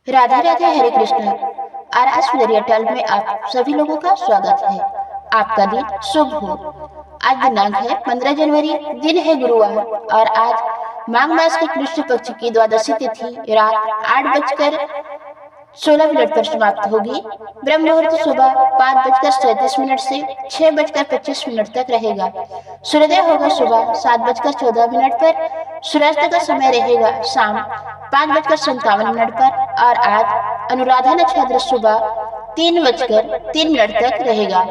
राधे राधे, हरे Krishna. RS टल में आप सभी लोगों का स्वागत है। आपका दिन शुभ हो। आज दिनांक है 15 जनवरी, दिन है गुरुवार और आज माघ मास के कृष्ण पक्ष की द्वादशी तिथि रात 8:16 पर समाप्त होगी। ब्रह्म मुहूर्त सुबह 5:37 से 6:25 तक रहेगा। सूर्योदय होगा सुबह 7:14 पर। सूर्यास्त का समय रहेगा शाम 5:57 पर और आज अनुराधा नक्षत्र सुबह 3:03 तक रहेगा।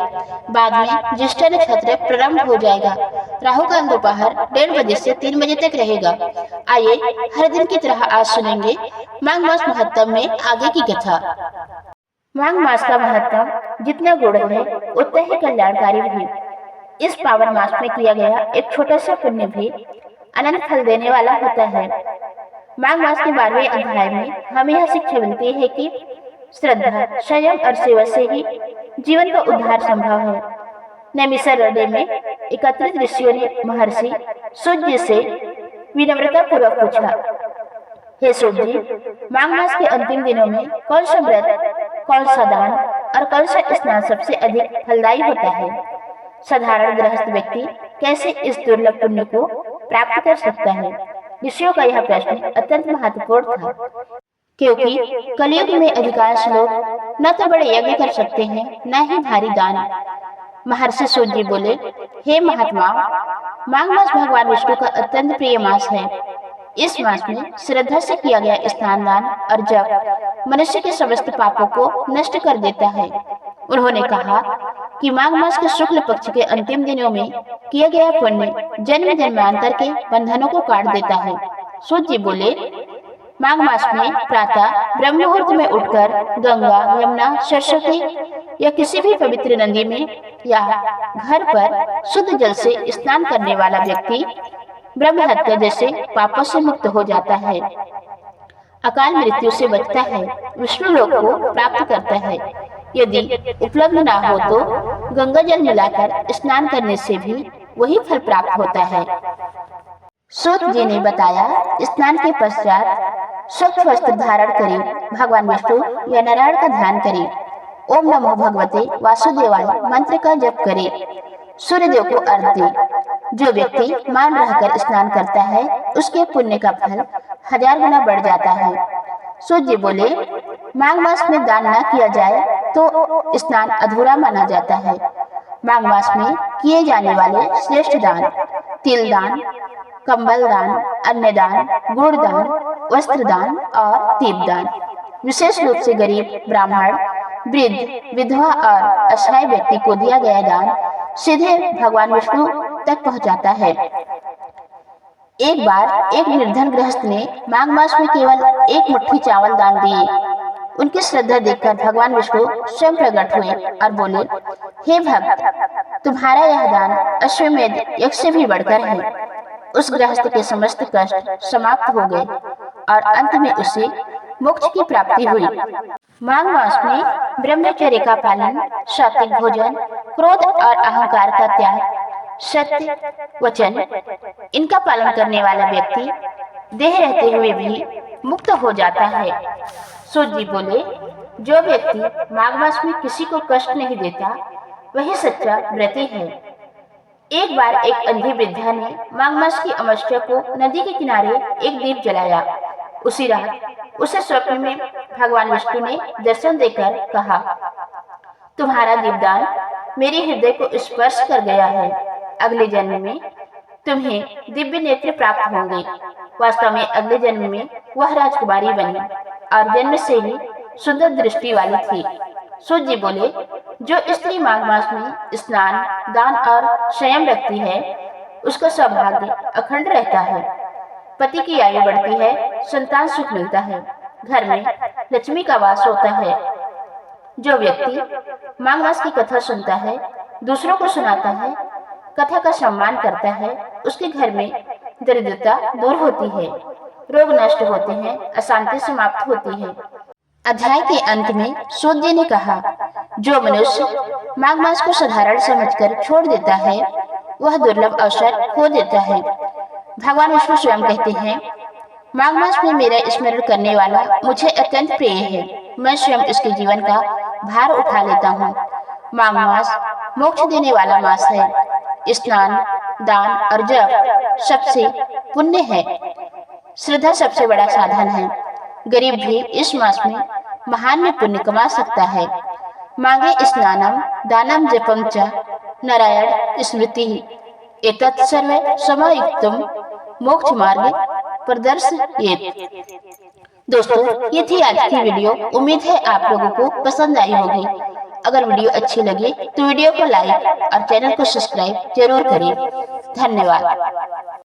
बाद में ज्येष्ठा नक्षत्र प्रारंभ हो जाएगा। राहु काल दोपहर 1:30 से 3 बजे तक रहेगा। आइए हर दिन की तरह आज सुनेंगे माघ मास महत्व में आगे की कथा। माघ मास का महत्व जितना गुण है उतना ही कल्याणकारी भी। इस पावन मास में किया गया एक छोटा सा पुण्य भी अनंत फल देने वाला होता है। माघ मास के 12वें अध्याय में हमें यह शिक्षा मिलती है कि श्रद्धा, संयम और सेवा से ही जीवन का उद्धार संभव है। नैमिषारण्य में एकत्रित ऋषियों ने महर्षि सूत जी से विनम्रता पूर्वक पूछा, हे सूत जी, माघ मास के अंतिम दिनों में कौन सा व्रत, कौन सा दान और कौन सा स्नान सबसे अधिक फलदायी होता है? साधारण गृहस्थ व्यक्ति कैसे इस दुर्लभ पुण्य को प्राप्त कर सकता है? ऋषियों का यह प्रश्न अत्यंत महत्वपूर्ण था, क्योंकि कलयुग में अधिकांश लोग न तो बड़े यज्ञ कर सकते हैं, न ही भारी दान। महर्षि सूत जी बोले, हे महात्मा, माघ मास भगवान विष्णु का अत्यंत प्रिय मास है। इस मास में श्रद्धा से किया गया स्नान, दान और जप मनुष्य के समस्त पापों को नष्ट कर देता है। उन्होंने कहा कि माघ मास के शुक्ल पक्ष के अंतिम दिनों में किया गया पुण्य जन्म जन्मांतर के बंधनों को काट देता है। सूत जी बोले, माघ मास में प्रातः ब्रह्म मुहूर्त में उठकर गंगा, यमुना, सरस्वती या किसी भी पवित्र नदी में या घर पर शुद्ध जल से स्नान करने वाला व्यक्ति ब्रह्म हत्या जैसे पापों से मुक्त हो जाता है, अकाल मृत्यु से बचता है, विष्णु लोक को प्राप्त करता है। यदि उपलब्ध ना हो तो गंगा जल मिलाकर स्नान करने से भी वही फल प्राप्त होता है। सूत जी ने बताया, स्नान के पश्चात स्वच्छ वस्त्र धारण करें, भगवान विष्णु या नारायण का ध्यान करें, ओम नमो भगवते वासुदेवाय मंत्र का जप करें, सूर्यदेव को अर्घ्य दें। जो व्यक्ति मान रहकर स्नान करता है उसके पुण्य का फल 1000 गुना बढ़ जाता है। सूत जी बोले, माघ मास में दान न किया जाए तो स्नान अधूरा माना जाता है। माघ मास में किए जाने वाले श्रेष्ठ दान तिल दान, कंबल दान, अन्न दान, गुड़ दान, वस्त्र दान और दीप दान। विशेष रूप से गरीब, ब्राह्मण, वृद्ध, विधवा और असहाय व्यक्ति को दिया गया दान सीधे भगवान विष्णु तक पहुंचाता है। एक बार एक निर्धन गृहस्थ ने माघ मास में केवल एक मुट्ठी चावल दान दिए। उनकी श्रद्धा देखकर भगवान विष्णु स्वयं प्रकट हुए और बोले, हे भक्त, तुम्हारा यह दान अश्वमेध यज्ञ से भी बढ़कर है। उस गृहस्थ के समस्त कष्ट समाप्त हो गए और अंत में उसे मोक्ष की प्राप्ति हुई। माघ मास में ब्रह्मचर्य का पालन, सात्विक भोजन, क्रोध और अहंकार का त्याग, सत्य वचन, इनका पालन करने वाला व्यक्ति देह रहते हुए भी मुक्त हो जाता है। सूत जी बोले, जो व्यक्ति माघ मास में किसी को कष्ट नहीं देता वही सच्चा व्रती है। एक बार एक अंधी वृद्धा ने माघ मास की अमावस्या को नदी के किनारे एक दीप जलाया। उसी रात उसे स्वप्न में भगवान विष्णु ने दर्शन देकर कहा, तुम्हारा दीपदान मेरे हृदय को स्पर्श कर गया है। अगले जन्म में तुम्हें दिव्य नेत्र प्राप्त होंगे। वास्तव में अगले जन्म में वह राजकुमारी बनी और जन्म से ही सुंदर दृष्टि वाली थी। सूत जी बोले, जो स्त्री माघ मास में स्नान, दान और संयम रखती है उसका सौभाग्य अखंड रहता है, पति की आयु बढ़ती है, संतान सुख मिलता है, घर में लक्ष्मी का वास होता है। जो व्यक्ति माघ मास की कथा सुनता है, दूसरों को सुनाता है, कथा का सम्मान करता है, उसके घर में दरिद्रता दूर होती है, रोग नष्ट होते हैं, अशांति समाप्त होती है। अध्याय के अंत में सूत जी ने कहा, जो मनुष्य माघ मास को साधारण समझकर छोड़ देता है वह दुर्लभ अवसर खो देता है। भगवान विष्णु स्वयं कहते हैं, माघ मास में मेरा स्मरण करने वाला मुझे अत्यंत प्रिय है। मैं स्वयं इसके जीवन का भार उठा लेता हूँ। माघ मास मोक्ष देने वाला मास है। स्नान, दान और जप सबसे पुण्य है। श्रद्धा सबसे बड़ा साधन है। गरीब भी इस मास में महान पुण्य कमा सकता है। माघे स्नानम दानम जपम च नारायण स्मृति एतत् सर्वे समायुक्तम मोक्ष मार्ग प्रदर्शयेत्। दोस्तों, ये थी आज की वीडियो। उम्मीद है आप लोगों को पसंद आई होगी। अगर वीडियो अच्छी लगे तो वीडियो को लाइक और चैनल को सब्सक्राइब जरूर करें। धन्यवाद।